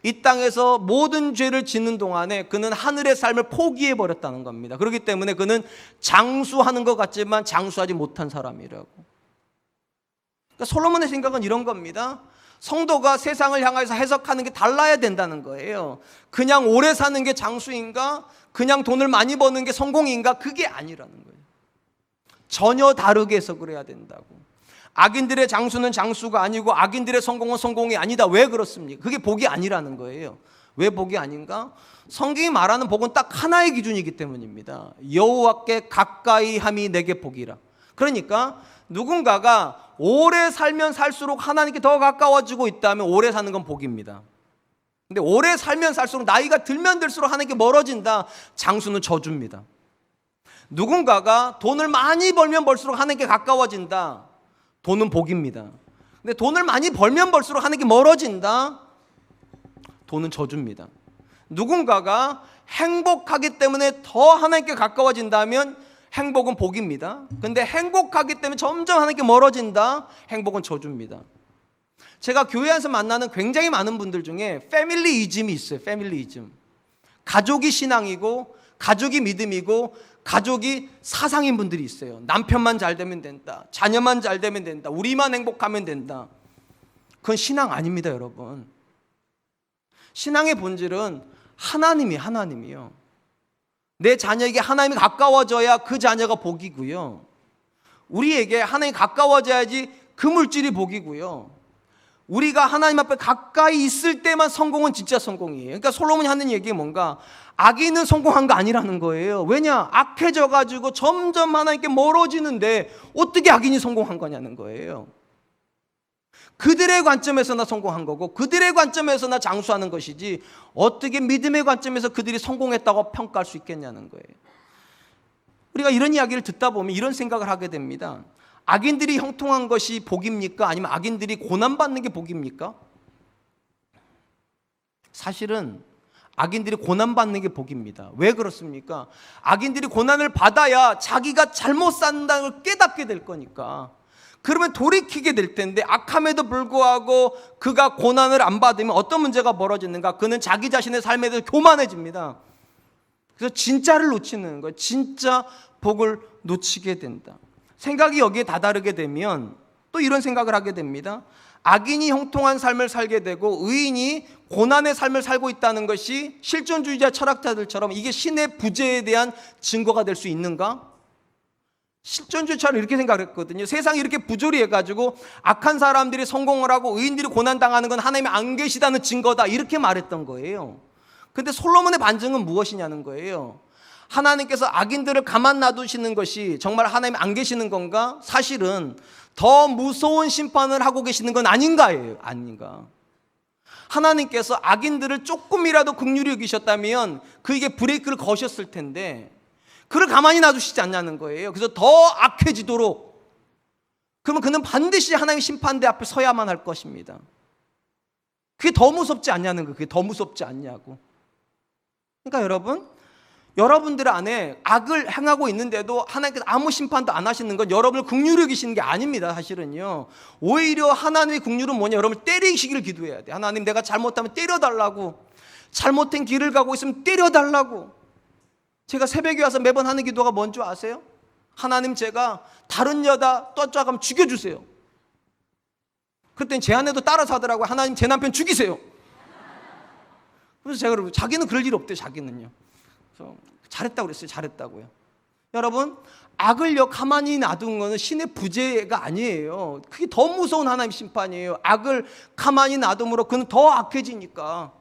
이 땅에서 모든 죄를 짓는 동안에 그는 하늘의 삶을 포기해버렸다는 겁니다. 그렇기 때문에 그는 장수하는 것 같지만 장수하지 못한 사람이라고. 그러니까 솔로몬의 생각은 이런 겁니다. 성도가 세상을 향해서 해석하는 게 달라야 된다는 거예요. 그냥 오래 사는 게 장수인가? 그냥 돈을 많이 버는 게 성공인가? 그게 아니라는 거예요. 전혀 다르게 해석을 해야 된다고. 악인들의 장수는 장수가 아니고 악인들의 성공은 성공이 아니다. 왜 그렇습니까? 그게 복이 아니라는 거예요. 왜 복이 아닌가? 성경이 말하는 복은 딱 하나의 기준이기 때문입니다. 여호와께 가까이 함이 내게 복이라. 그러니까 누군가가 오래 살면 살수록 하나님께 더 가까워지고 있다면 오래 사는 건 복입니다. 근데 오래 살면 살수록 나이가 들면 들수록 하나님께 멀어진다. 장수는 저주입니다. 누군가가 돈을 많이 벌면 벌수록 하나님께 가까워진다. 돈은 복입니다. 근데 돈을 많이 벌면 벌수록 하나님께 멀어진다. 돈은 저주입니다. 누군가가 행복하기 때문에 더 하나님께 가까워진다면 행복은 복입니다. 근데 행복하기 때문에 점점 하나님께 멀어진다. 행복은 저주입니다. 제가 교회 안에서 만나는 굉장히 많은 분들 중에 패밀리이즘이 있어요. 패밀리이즘. 가족이 신앙이고 가족이 믿음이고 가족이 사상인 분들이 있어요. 남편만 잘 되면 된다. 자녀만 잘 되면 된다. 우리만 행복하면 된다. 그건 신앙 아닙니다, 여러분. 신앙의 본질은 하나님이요. 내 자녀에게 하나님이 가까워져야 그 자녀가 복이고요. 우리에게 하나님이 가까워져야지 그 물질이 복이고요. 우리가 하나님 앞에 가까이 있을 때만 성공은 진짜 성공이에요. 그러니까 솔로몬이 하는 얘기가 뭔가, 악인은 성공한 거 아니라는 거예요. 왜냐? 악해져 가지고 점점 하나님께 멀어지는데 어떻게 악인이 성공한 거냐는 거예요. 그들의 관점에서나 성공한 거고 그들의 관점에서나 장수하는 것이지 어떻게 믿음의 관점에서 그들이 성공했다고 평가할 수 있겠냐는 거예요. 우리가 이런 이야기를 듣다 보면 이런 생각을 하게 됩니다. 악인들이 형통한 것이 복입니까? 아니면 악인들이 고난받는 게 복입니까? 사실은 악인들이 고난받는 게 복입니다. 왜 그렇습니까? 악인들이 고난을 받아야 자기가 잘못 산다는 걸 깨닫게 될 거니까. 그러면 돌이키게 될 텐데, 악함에도 불구하고 그가 고난을 안 받으면 어떤 문제가 벌어지는가? 그는 자기 자신의 삶에 대해서 교만해집니다. 그래서 진짜를 놓치는 거예요. 진짜 복을 놓치게 된다. 생각이 여기에 다다르게 되면 또 이런 생각을 하게 됩니다. 악인이 형통한 삶을 살게 되고 의인이 고난의 삶을 살고 있다는 것이 실존주의자 철학자들처럼 이게 신의 부재에 대한 증거가 될 수 있는가? 실존주의처럼 이렇게 생각했거든요. 세상이 이렇게 부조리해가지고 악한 사람들이 성공을 하고 의인들이 고난당하는 건 하나님이 안 계시다는 증거다, 이렇게 말했던 거예요. 근데 솔로몬의 반증은 무엇이냐는 거예요. 하나님께서 악인들을 가만 놔두시는 것이 정말 하나님이 안 계시는 건가? 사실은 더 무서운 심판을 하고 계시는 건 아닌가예요. 아닌가? 하나님께서 악인들을 조금이라도 긍휼히 여기셨다면 그에게 브레이크를 거셨을 텐데 그를 가만히 놔두시지 않냐는 거예요. 그래서 더 악해지도록, 그러면 그는 반드시 하나님의 심판대 앞에 서야만 할 것입니다. 그게 더 무섭지 않냐는 거예요. 그게 더 무섭지 않냐고. 그러니까 여러분들 안에 악을 행하고 있는데도 하나님께서 아무 심판도 안 하시는 건 여러분을 긍휼히 여기시는 게 아닙니다. 사실은요. 오히려 하나님의 긍휼은 뭐냐? 여러분을 때리시기를 기도해야 돼. 하나님, 내가 잘못하면 때려달라고. 잘못된 길을 가고 있으면 때려달라고. 제가 새벽에 와서 매번 하는 기도가 뭔지 아세요? 하나님, 제가 다른 여자 쫓아가면 죽여주세요. 그랬더니 제 아내도 따라서 하더라고요. 하나님, 제 남편 죽이세요. 그래서 제가 그러고, 자기는 그럴 일 없대요. 자기는요. 그래서 잘했다고 그랬어요. 잘했다고요. 여러분, 악을요 가만히 놔둔 거는 신의 부재가 아니에요. 그게 더 무서운 하나님 심판이에요. 악을 가만히 놔둠으로 그는 더 악해지니까.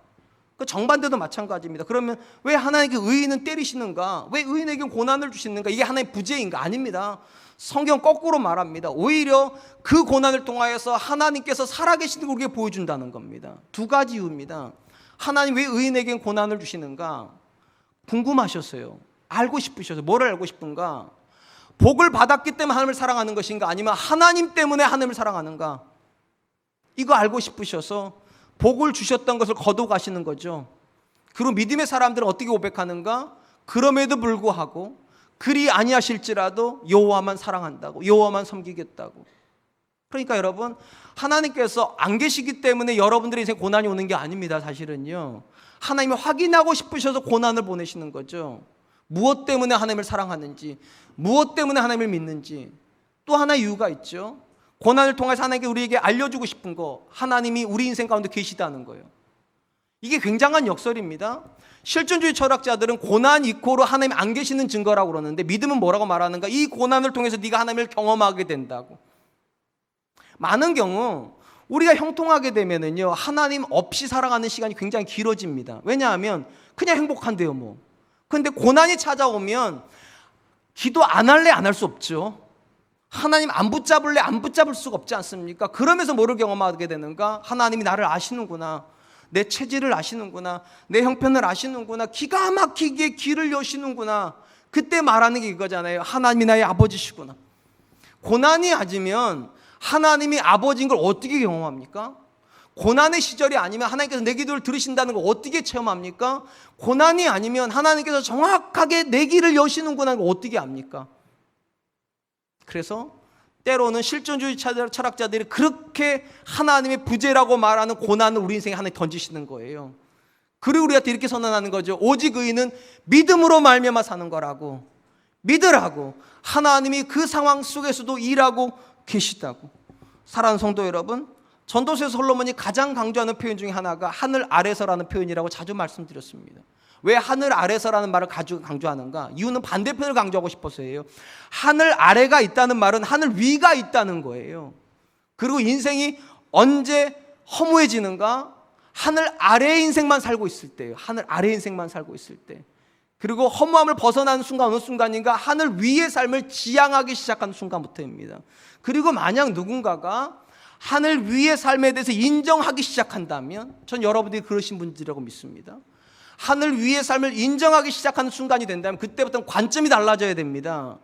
그 정반대도 마찬가지입니다. 그러면 왜 하나님께 의인은 때리시는가? 왜 의인에게 고난을 주시는가? 이게 하나님의 부재인가? 아닙니다. 성경 거꾸로 말합니다. 오히려 그 고난을 통하여서 하나님께서 살아계시는 걸 우리에게 보여준다는 겁니다. 두 가지 이유입니다. 하나님 왜 의인에게 고난을 주시는가? 궁금하셨어요. 알고 싶으셔서. 뭐를 알고 싶은가? 복을 받았기 때문에 하나님을 사랑하는 것인가? 아니면 하나님 때문에 하나님을 사랑하는가? 이거 알고 싶으셔서 복을 주셨던 것을 거둬가시는 거죠. 그리고 믿음의 사람들은 어떻게 고백하는가? 그럼에도 불구하고 그리 아니하실지라도 여호와만 사랑한다고, 여호와만 섬기겠다고. 그러니까 여러분, 하나님께서 안 계시기 때문에 여러분들의 인생에 고난이 오는 게 아닙니다. 사실은요, 하나님이 확인하고 싶으셔서 고난을 보내시는 거죠. 무엇 때문에 하나님을 사랑하는지, 무엇 때문에 하나님을 믿는지. 또 하나의 이유가 있죠. 고난을 통해서 하나님께 우리에게 알려주고 싶은 거, 하나님이 우리 인생 가운데 계시다는 거예요. 이게 굉장한 역설입니다. 실존주의 철학자들은 고난 이코로 하나님 안 계시는 증거라고 그러는데, 믿음은 뭐라고 말하는가? 이 고난을 통해서 네가 하나님을 경험하게 된다고. 많은 경우 우리가 형통하게 되면은요, 하나님 없이 살아가는 시간이 굉장히 길어집니다. 왜냐하면 그냥 행복한데요 뭐. 그런데 고난이 찾아오면 기도 안 할래 안 할 수 없죠. 하나님 안 붙잡을래 안 붙잡을 수가 없지 않습니까? 그러면서 뭐를 경험하게 되는가? 하나님이 나를 아시는구나, 내 체질을 아시는구나, 내 형편을 아시는구나, 기가 막히게 길을 여시는구나. 그때 말하는 게 이거잖아요. 하나님이 나의 아버지시구나. 고난이 아니면 하나님이 아버지인 걸 어떻게 경험합니까? 고난의 시절이 아니면 하나님께서 내 기도를 들으신다는 걸 어떻게 체험합니까? 고난이 아니면 하나님께서 정확하게 내 길을 여시는구나 걸 어떻게 압니까? 그래서 때로는 실존주의 철학자들이 그렇게 하나님의 부재라고 말하는 고난을 우리 인생에 하나님 던지시는 거예요. 그리고 우리한테 이렇게 선언하는 거죠. 오직 의인은 믿음으로 말미암아 사는 거라고. 믿으라고. 하나님이 그 상황 속에서도 일하고 계시다고. 사랑하는 성도 여러분, 전도서 솔로몬이 가장 강조하는 표현 중에 하나가 하늘 아래서라는 표현이라고 자주 말씀드렸습니다. 왜 하늘 아래서라는 말을 강조하는가? 이유는 반대편을 강조하고 싶어서예요. 하늘 아래가 있다는 말은 하늘 위가 있다는 거예요. 그리고 인생이 언제 허무해지는가? 하늘 아래의 인생만 살고 있을 때예요. 하늘 아래의 인생만 살고 있을 때. 그리고 허무함을 벗어나는 순간, 어느 순간인가 하늘 위의 삶을 지향하기 시작하는 순간부터입니다. 그리고 만약 누군가가 하늘 위의 삶에 대해서 인정하기 시작한다면, 전 여러분들이 그러신 분들이라고 믿습니다. 하늘 위의 삶을 인정하기 시작하는 순간이 된다면 그때부터는 관점이 달라져야 됩니다.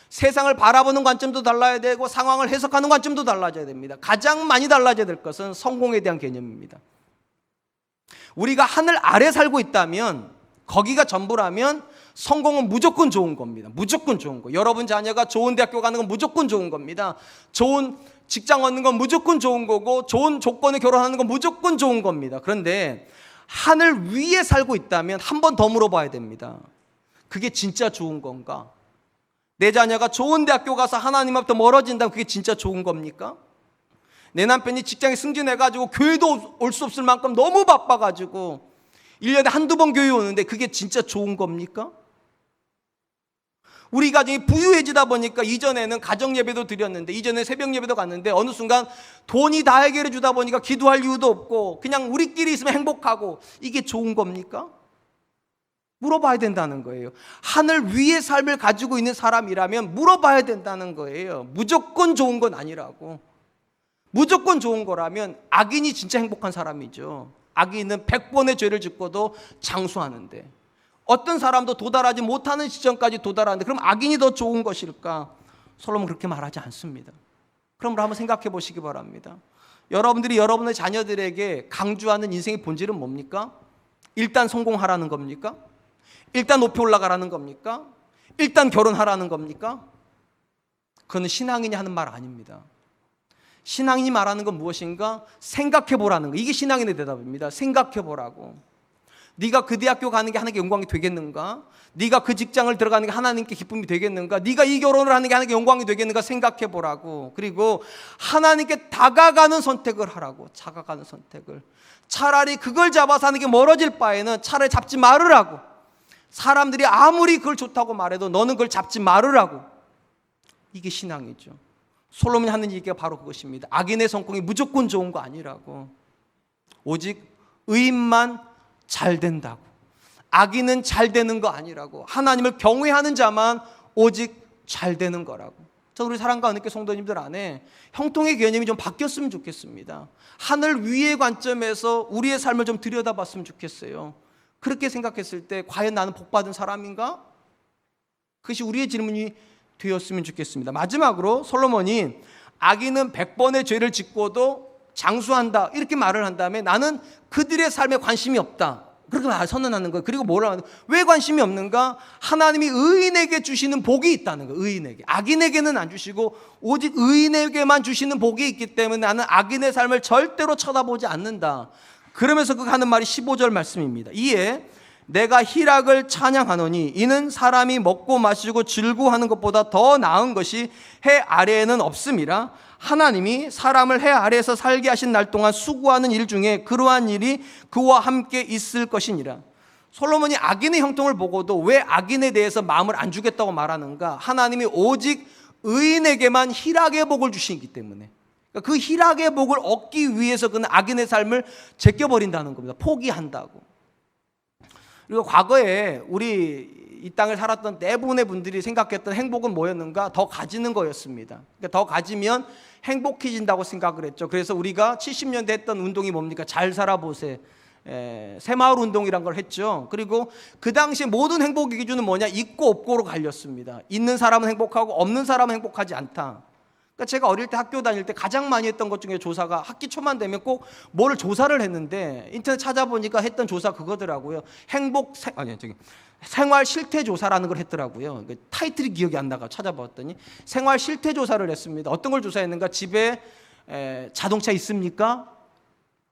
세상을 바라보는 관점도 달라야 되고 상황을 해석하는 관점도 달라져야 됩니다. 가장 많이 달라져야 될 것은 성공에 대한 개념입니다. 우리가 하늘 아래 살고 있다면, 거기가 전부라면 성공은 무조건 좋은 겁니다. 무조건 좋은 거. 여러분 자녀가 좋은 대학교 가는 건 무조건 좋은 겁니다. 좋은 직장 얻는 건 무조건 좋은 거고, 좋은 조건에 결혼하는 건 무조건 좋은 겁니다. 그런데 하늘 위에 살고 있다면 한 번 더 물어봐야 됩니다. 그게 진짜 좋은 건가? 내 자녀가 좋은 대학교 가서 하나님 앞부터 멀어진다면 그게 진짜 좋은 겁니까? 내 남편이 직장에 승진해가지고 교회도 올 수 없을 만큼 너무 바빠가지고 1년에 한두 번 교회 오는데 그게 진짜 좋은 겁니까? 우리 가정이 부유해지다 보니까 이전에는 가정 예배도 드렸는데, 이전에 새벽 예배도 갔는데 어느 순간 돈이 다 해결해 주다 보니까 기도할 이유도 없고 그냥 우리끼리 있으면 행복하고, 이게 좋은 겁니까? 물어봐야 된다는 거예요. 하늘 위의 삶을 가지고 있는 사람이라면 물어봐야 된다는 거예요. 무조건 좋은 건 아니라고. 무조건 좋은 거라면 악인이 진짜 행복한 사람이죠. 악인은 100번의 죄를 짓고도 장수하는데, 어떤 사람도 도달하지 못하는 지점까지 도달하는데 그럼 악인이 더 좋은 것일까? 솔로몬은 그렇게 말하지 않습니다. 그럼 한번 생각해 보시기 바랍니다. 여러분들이 여러분의 자녀들에게 강조하는 인생의 본질은 뭡니까? 일단 성공하라는 겁니까? 일단 높이 올라가라는 겁니까? 일단 결혼하라는 겁니까? 그건 신앙인이 하는 말 아닙니다. 신앙인이 말하는 건 무엇인가? 생각해 보라는 거. 이게 신앙인의 대답입니다. 생각해 보라고. 네가 그 대학교 가는 게 하나님께 영광이 되겠는가? 네가 그 직장을 들어가는 게 하나님께 기쁨이 되겠는가? 네가 이 결혼을 하는 게 하나님께 영광이 되겠는가? 생각해 보라고. 그리고 하나님께 다가가는 선택을 하라고. 다가가는 선택을. 차라리 그걸 잡아서 하나님께 멀어질 바에는 차라리 잡지 말으라고. 사람들이 아무리 그걸 좋다고 말해도 너는 그걸 잡지 말으라고. 이게 신앙이죠. 솔로몬이 하는 얘기가 바로 그것입니다. 악인의 성공이 무조건 좋은 거 아니라고. 오직 의인만 잘 된다고. 악인은 잘 되는 거 아니라고. 하나님을 경외하는 자만 오직 잘 되는 거라고. 저는 우리 사랑과 은혜교회 성도님들 안에 형통의 개념이 좀 바뀌었으면 좋겠습니다. 하늘 위의 관점에서 우리의 삶을 좀 들여다봤으면 좋겠어요. 그렇게 생각했을 때 과연 나는 복받은 사람인가? 그것이 우리의 질문이 되었으면 좋겠습니다. 마지막으로 솔로몬이 악인은 100번의 죄를 짓고도 장수한다 이렇게 말을 한 다음에 나는 그들의 삶에 관심이 없다 그렇게 선언하는 거예요. 그리고 뭐라고 하는 거예요? 왜 관심이 없는가? 하나님이 의인에게 주시는 복이 있다는 거예요. 의인에게. 악인에게는 안 주시고 오직 의인에게만 주시는 복이 있기 때문에 나는 악인의 삶을 절대로 쳐다보지 않는다. 그러면서 그 하는 말이 15절 말씀입니다. 이에 내가 희락을 찬양하노니 이는 사람이 먹고 마시고 즐거워하는 것보다 더 나은 것이 해 아래에는 없음이라. 하나님이 사람을 해 아래에서 살게 하신 날 동안 수고하는 일 중에 그러한 일이 그와 함께 있을 것이니라. 솔로몬이 악인의 형통을 보고도 왜 악인에 대해서 마음을 안 주겠다고 말하는가? 하나님이 오직 의인에게만 희락의 복을 주시기 때문에, 그 희락의 복을 얻기 위해서 그는 악인의 삶을 제껴버린다는 겁니다. 포기한다고. 그리고 과거에 우리 이 땅을 살았던 대부분의 분들이 생각했던 행복은 뭐였는가? 더 가지는 거였습니다. 그러니까 더 가지면 행복해진다고 생각을 했죠. 그래서 우리가 70년대 했던 운동이 뭡니까? 잘 살아보세, 새마을 운동이란 걸 했죠. 그리고 그 당시에 모든 행복의 기준은 뭐냐? 있고 없고로 갈렸습니다. 있는 사람은 행복하고 없는 사람은 행복하지 않다. 그러니까 제가 어릴 때 학교 다닐 때 가장 많이 했던 것 중에 조사가 학기 초만 되면 꼭 뭐를 조사를 했는데 인터넷 찾아보니까 했던 조사 그거더라고요. 생활 실태 조사라는 걸 했더라고요. 타이틀이 기억이 안 나가 찾아봤더니 생활 실태 조사를 했습니다. 어떤 걸 조사했는가? 집에 자동차 있습니까?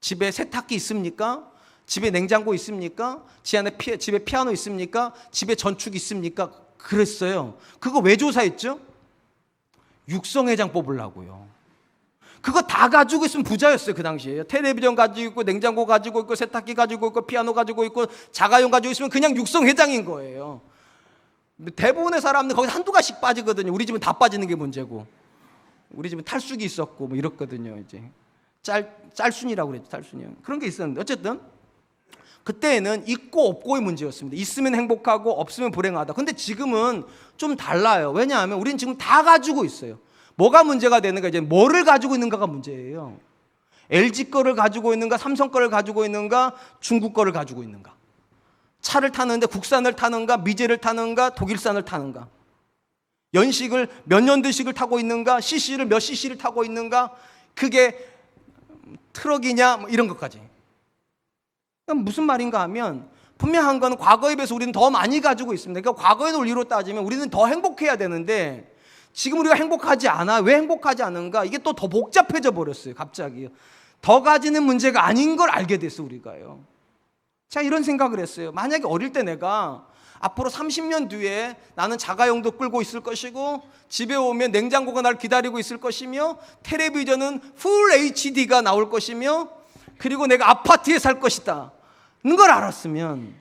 집에 세탁기 있습니까? 집에 냉장고 있습니까? 집에 피아노 있습니까? 집에 전축 있습니까? 그랬어요. 그거 왜 조사했죠? 육성회장 뽑으려고요. 그거 다 가지고 있으면 부자였어요. 그 당시에 텔레비전 가지고 있고 냉장고 가지고 있고 세탁기 가지고 있고 피아노 가지고 있고 자가용 가지고 있으면 그냥 육성회장인 거예요. 대부분의 사람들 거기서 한두 가지씩 빠지거든요. 우리 집은 다 빠지는 게 문제고, 우리 집은 탈수기 있었고 뭐 이렇거든요. 이제 짤순이라고 그랬죠. 짤순이 그런 게 있었는데 어쨌든 그때는 있고 없고의 문제였습니다. 있으면 행복하고 없으면 불행하다. 근데 지금은 좀 달라요. 왜냐하면 우리는 지금 다 가지고 있어요. 뭐가 문제가 되는가? 이제 뭐를 가지고 있는가가 문제예요. LG 거를 가지고 있는가? 삼성 거를 가지고 있는가? 중국 거를 가지고 있는가? 차를 타는데 국산을 타는가? 미제를 타는가? 독일산을 타는가? 연식을 몇 년도식을 타고 있는가? CC를 몇 CC를 타고 있는가? 그게 트럭이냐? 뭐 이런 것까지. 무슨 말인가 하면 분명한 건 과거에 비해서 우리는 더 많이 가지고 있습니다. 그러니까 과거의 논리로 따지면 우리는 더 행복해야 되는데 지금 우리가 행복하지 않아. 왜 행복하지 않은가? 이게 또 더 복잡해져 버렸어요. 갑자기 더 가지는 문제가 아닌 걸 알게 됐어 우리가요. 제가 이런 생각을 했어요. 만약에 어릴 때 내가 앞으로 30년 뒤에 나는 자가용도 끌고 있을 것이고 집에 오면 냉장고가 날 기다리고 있을 것이며 텔레비전은 풀 HD가 나올 것이며 그리고 내가 아파트에 살 것이다 걸 알았으면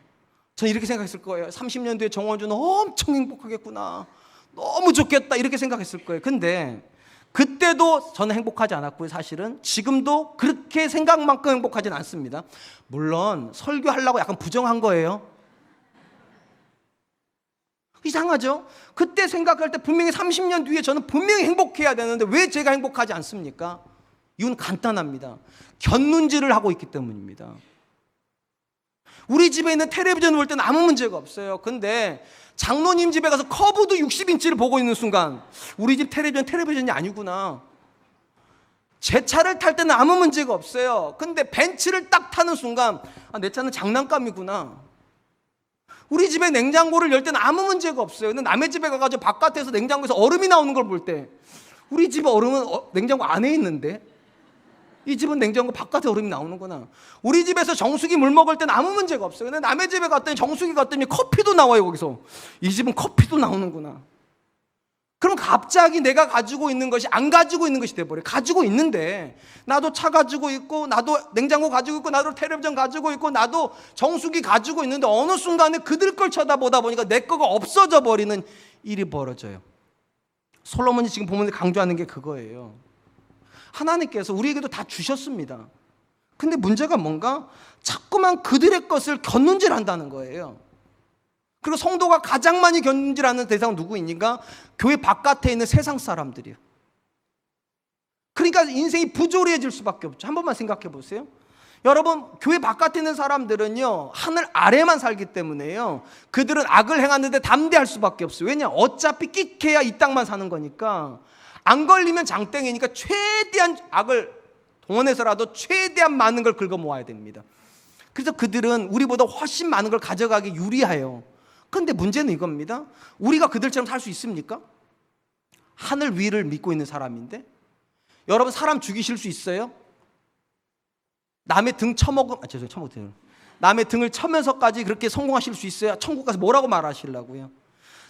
저는 이렇게 생각했을 거예요. 30년 뒤에 정원주는 엄청 행복하겠구나, 너무 좋겠다 이렇게 생각했을 거예요. 근데 그때도 저는 행복하지 않았고요. 사실은 지금도 그렇게 생각만큼 행복하진 않습니다. 물론 설교하려고 약간 부정한 거예요. 이상하죠? 그때 생각할 때 분명히 30년 뒤에 저는 분명히 행복해야 되는데 왜 제가 행복하지 않습니까? 이유는 간단합니다. 견눈질을 하고 있기 때문입니다. 우리 집에 있는 텔레비전 볼 때는 아무 문제가 없어요. 근데 장로님 집에 가서 커브도 60인치를 보고 있는 순간 우리 집 텔레비전이 아니구나. 제 차를 탈 때는 아무 문제가 없어요. 근데 벤츠를 딱 타는 순간 내 차는 장난감이구나. 우리 집에 냉장고를 열 때는 아무 문제가 없어요. 근데 남의 집에 가가지고 바깥에서 냉장고에서 얼음이 나오는 걸 볼 때 우리 집 얼음은 냉장고 안에 있는데 이 집은 냉장고 바깥에 얼음이 나오는구나. 우리 집에서 정수기 물 먹을 때는 아무 문제가 없어요. 근데 남의 집에 갔더니 정수기 갔더니 커피도 나와요. 거기서 이 집은 커피도 나오는구나. 그럼 갑자기 내가 가지고 있는 것이 안 가지고 있는 것이 돼버려요. 가지고 있는데 나도 차 가지고 있고, 나도 냉장고 가지고 있고, 나도 텔레비전 가지고 있고, 나도 정수기 가지고 있는데 어느 순간에 그들 걸 쳐다보다 보니까 내 거가 없어져 버리는 일이 벌어져요. 솔로몬이 지금 본문에 강조하는 게 그거예요. 하나님께서 우리에게도 다 주셨습니다. 근데 문제가 뭔가 자꾸만 그들의 것을 곁눈질한다는 거예요. 그리고 성도가 가장 많이 곁눈질하는 대상은 누구입니까? 교회 바깥에 있는 세상 사람들이에요. 그러니까 인생이 부조리해질 수밖에 없죠. 한 번만 생각해 보세요. 여러분, 교회 바깥에 있는 사람들은요, 하늘 아래만 살기 때문에요, 그들은 악을 행하는데 담대할 수밖에 없어요. 왜냐? 어차피 끽해야 이 땅만 사는 거니까. 안 걸리면 장땡이니까 최대한 악을 동원해서라도 최대한 많은 걸 긁어 모아야 됩니다. 그래서 그들은 우리보다 훨씬 많은 걸 가져가기 유리해요. 그런데 문제는 이겁니다. 우리가 그들처럼 살 수 있습니까? 하늘 위를 믿고 있는 사람인데. 여러분, 사람 죽이실 수 있어요? 남의 남의 등을 쳐면서까지 그렇게 성공하실 수 있어요? 천국 가서 뭐라고 말하시려고요?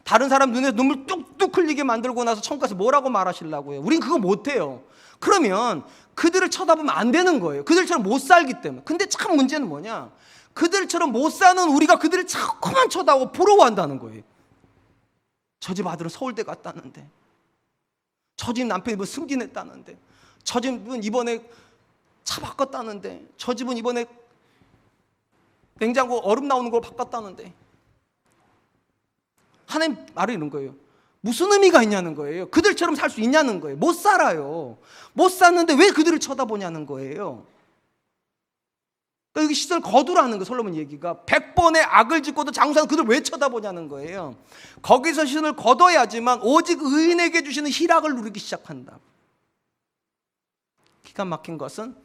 다른 사람 눈에 눈물 뚝뚝 흘리게 만들고 나서 천국 가서 뭐라고 말하시려고요? 우린 그거 못해요. 그러면 그들을 쳐다보면 안 되는 거예요. 그들처럼 못 살기 때문에. 근데 참 문제는 뭐냐? 그들처럼 못 사는 우리가 그들을 자꾸만 쳐다보고 부러워한다는 거예요. 저 집 아들은 서울대 갔다는데, 저 집 남편이 뭐 승진했다는데, 저 집은 이번에 차 바꿨다는데, 저 집은 이번에 냉장고 얼음 나오는 걸 바꿨다는데. 하나님 말이 이런 거예요. 무슨 의미가 있냐는 거예요. 그들처럼 살 수 있냐는 거예요. 못 살아요. 못 사는데 왜 그들을 쳐다보냐는 거예요. 여기 시선을 거두라는 거예요. 솔로몬 얘기가 100번의 악을 짓고도 장수하는 그들 왜 쳐다보냐는 거예요. 거기서 시선을 거둬야지만 오직 의인에게 주시는 희락을 누리기 시작한다. 기가 막힌 것은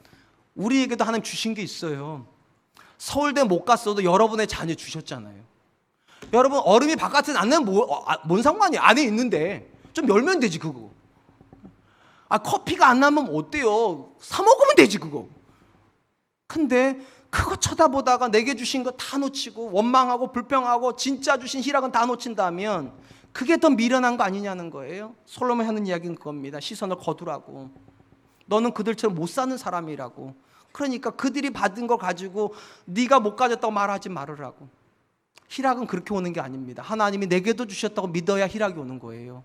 우리에게도 하나님 주신 게 있어요. 서울대 못 갔어도 여러분의 자녀 주셨잖아요. 여러분, 얼음이 바깥에 나면 뭔 상관이야? 안에 있는데 좀 열면 되지 그거. 커피가 안 나면 어때요? 사 먹으면 되지 그거. 근데 그거 쳐다보다가 내게 주신 거 다 놓치고 원망하고 불평하고 진짜 주신 희락은 다 놓친다면 그게 더 미련한 거 아니냐는 거예요. 솔로몬이 하는 이야기는 그겁니다. 시선을 거두라고. 너는 그들처럼 못 사는 사람이라고. 그러니까 그들이 받은 걸 가지고 네가 못 가졌다고 말하지 말으라고. 희락은 그렇게 오는 게 아닙니다. 하나님이 내게도 주셨다고 믿어야 희락이 오는 거예요.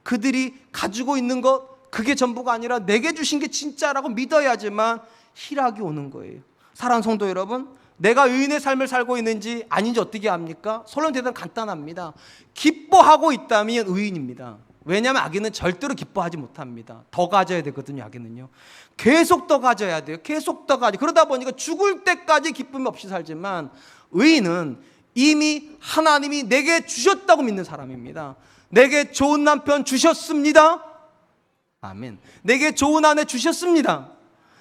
그들이 가지고 있는 것 그게 전부가 아니라 내게 주신 게 진짜라고 믿어야지만 희락이 오는 거예요. 사랑하는 성도 여러분, 내가 의인의 삶을 살고 있는지 아닌지 어떻게 압니까? 솔로몬 대답은 간단합니다. 기뻐하고 있다면 의인입니다. 왜냐하면 악인은 절대로 기뻐하지 못합니다. 더 가져야 되거든요. 악인은요, 계속 더 가져야 돼요. 계속 더 가져. 그러다 보니까 죽을 때까지 기쁨 없이 살지만 의인은 이미 하나님이 내게 주셨다고 믿는 사람입니다. 내게 좋은 남편 주셨습니다. 아멘. 내게 좋은 아내 주셨습니다.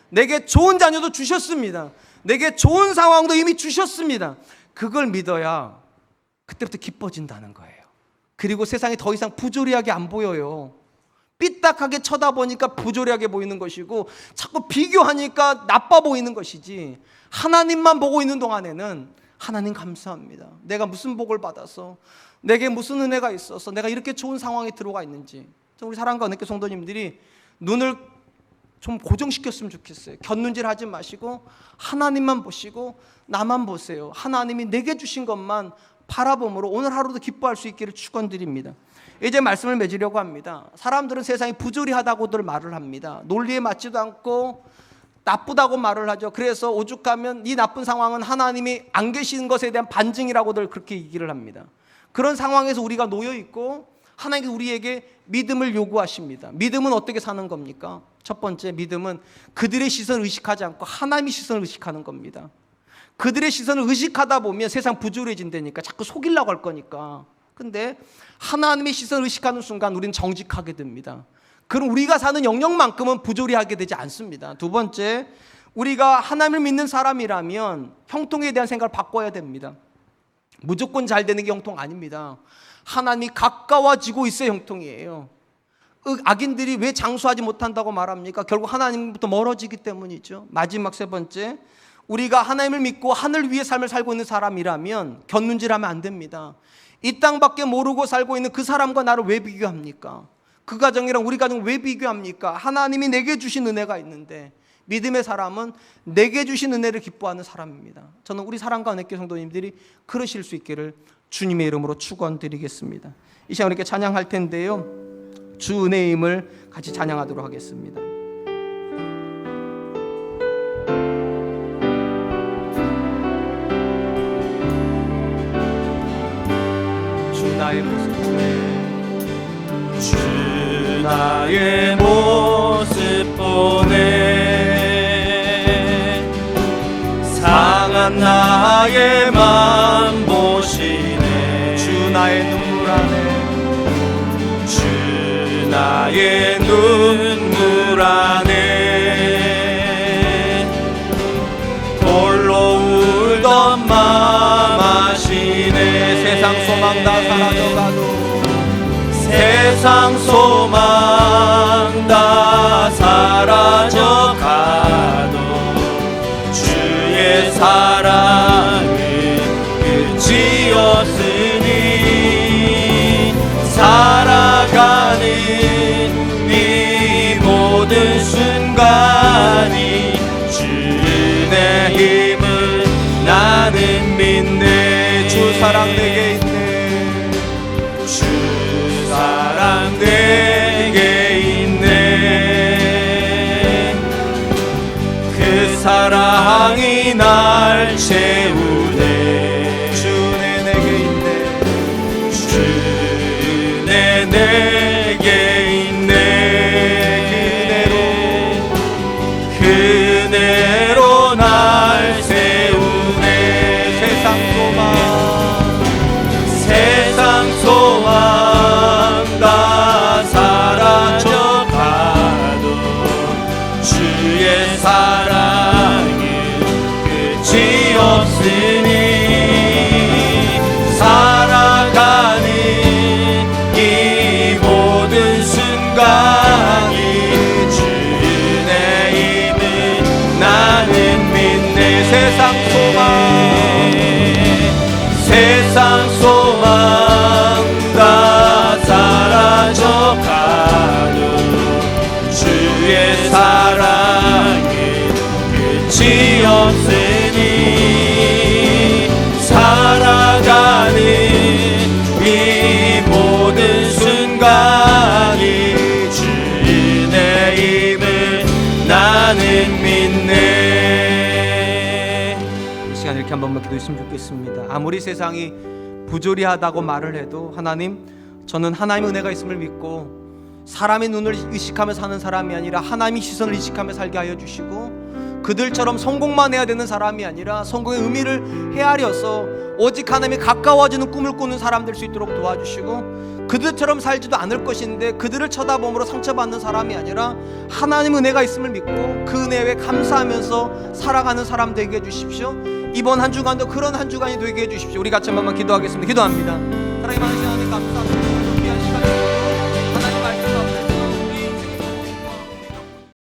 내게 좋은 자녀도 주셨습니다. 내게 좋은 상황도 이미 주셨습니다. 그걸 믿어야 그때부터 기뻐진다는 거예요. 그리고 세상이 더 이상 부조리하게 안 보여요. 삐딱하게 쳐다보니까 부조리하게 보이는 것이고 자꾸 비교하니까 나빠 보이는 것이지, 하나님만 보고 있는 동안에는 하나님 감사합니다. 내가 무슨 복을 받아서, 내게 무슨 은혜가 있어서 내가 이렇게 좋은 상황에 들어가 있는지. 우리 사랑과 은혜교 성도님들이 눈을 좀 고정시켰으면 좋겠어요. 곁눈질 하지 마시고 하나님만 보시고 나만 보세요. 하나님이 내게 주신 것만 바라봄으로 오늘 하루도 기뻐할 수 있기를 축원드립니다. 이제 말씀을 맺으려고 합니다. 사람들은 세상이 부조리하다고들 말을 합니다. 논리에 맞지도 않고 나쁘다고 말을 하죠. 그래서 오죽하면 이 나쁜 상황은 하나님이 안 계신 것에 대한 반증이라고들 그렇게 얘기를 합니다. 그런 상황에서 우리가 놓여 있고 하나님께서 우리에게 믿음을 요구하십니다. 믿음은 어떻게 사는 겁니까? 첫 번째, 믿음은 그들의 시선을 의식하지 않고 하나님의 시선을 의식하는 겁니다. 그들의 시선을 의식하다 보면 세상 부조리해진다니까, 자꾸 속이려고 할 거니까. 근데 하나님의 시선을 의식하는 순간 우리는 정직하게 됩니다. 그럼 우리가 사는 영역만큼은 부조리하게 되지 않습니다. 두 번째, 우리가 하나님을 믿는 사람이라면 형통에 대한 생각을 바꿔야 됩니다. 무조건 잘 되는 게 형통 아닙니다. 하나님이 가까워지고 있어야 형통이에요. 악인들이 왜 장수하지 못한다고 말합니까? 결국 하나님부터 멀어지기 때문이죠. 마지막 세 번째, 우리가 하나님을 믿고 하늘 위의 삶을 살고 있는 사람이라면 곁눈질하면 안 됩니다. 이 땅밖에 모르고 살고 있는 그 사람과 나를 왜 비교합니까? 그 가정이랑 우리 가정 왜 비교합니까? 하나님이 내게 주신 은혜가 있는데, 믿음의 사람은 내게 주신 은혜를 기뻐하는 사람입니다. 저는 우리 사랑과 은혜교 성도님들이 그러실 수 있기를 주님의 이름으로 축원드리겠습니다. 이 시간 이렇게 찬양할 텐데요, 주 은혜의 힘을 같이 찬양하도록 하겠습니다. 주 나의 모습 보네, 주 나의 모습 보네, 상한 나의 맘 보시네. 주 나의 눈물 안에, 주 나의 눈물 안에 홀로 울던 맘 아시네. 세상 소망 다 사라져가도, 세상 소망 다 사라져가도 주의 사랑은 끝이 없으니, 살아가는 이 모든 순간이 주의 힘을 나는 믿네. 주 사랑 내게 있네. 주 사랑 내게 있네. 그 사랑이 날 채우네. 주 은혜 내게 있네. 주 은혜 내게 있네. 그 은혜로 날 세우네. 세상 소망, 세상 소망 다 사라져가도 주의 사랑은 끝이 없으니, 살아가는 이 모든 순간이 주의 힘을 나는 믿네. 세상 소망, 세상 소망 다 사라져가도 주의 사랑은 끝이 없으니, 살아가는 이 모든 순간이 주의 힘을 나는 믿네. 이 시간 이렇게 한 번만 기도했으면 좋겠습니다. 아무리 세상이 부조리하다고 말을 해도, 하나님, 저는 하나님의 은혜가 있음을 믿고 사람의 눈을 의식하며 사는 사람이 아니라 하나님의 시선을 의식하며 살게 하여 주시고, 그들처럼 성공만 해야 되는 사람이 아니라 성공의 의미를 헤아려서 오직 하나님이 가까워지는 꿈을 꾸는 사람 될 수 있도록 도와주시고, 그들처럼 살지도 않을 것인데 그들을 쳐다봄으로 상처받는 사람이 아니라 하나님의 은혜가 있음을 믿고 그 은혜에 감사하면서 살아가는 사람 되게 해주십시오. 이번 한 주간도 그런 한 주간이 되게 해주십시오. 우리 같이 한번만 기도하겠습니다. 기도합니다. 사랑이 많으신 하나님 감사합니다.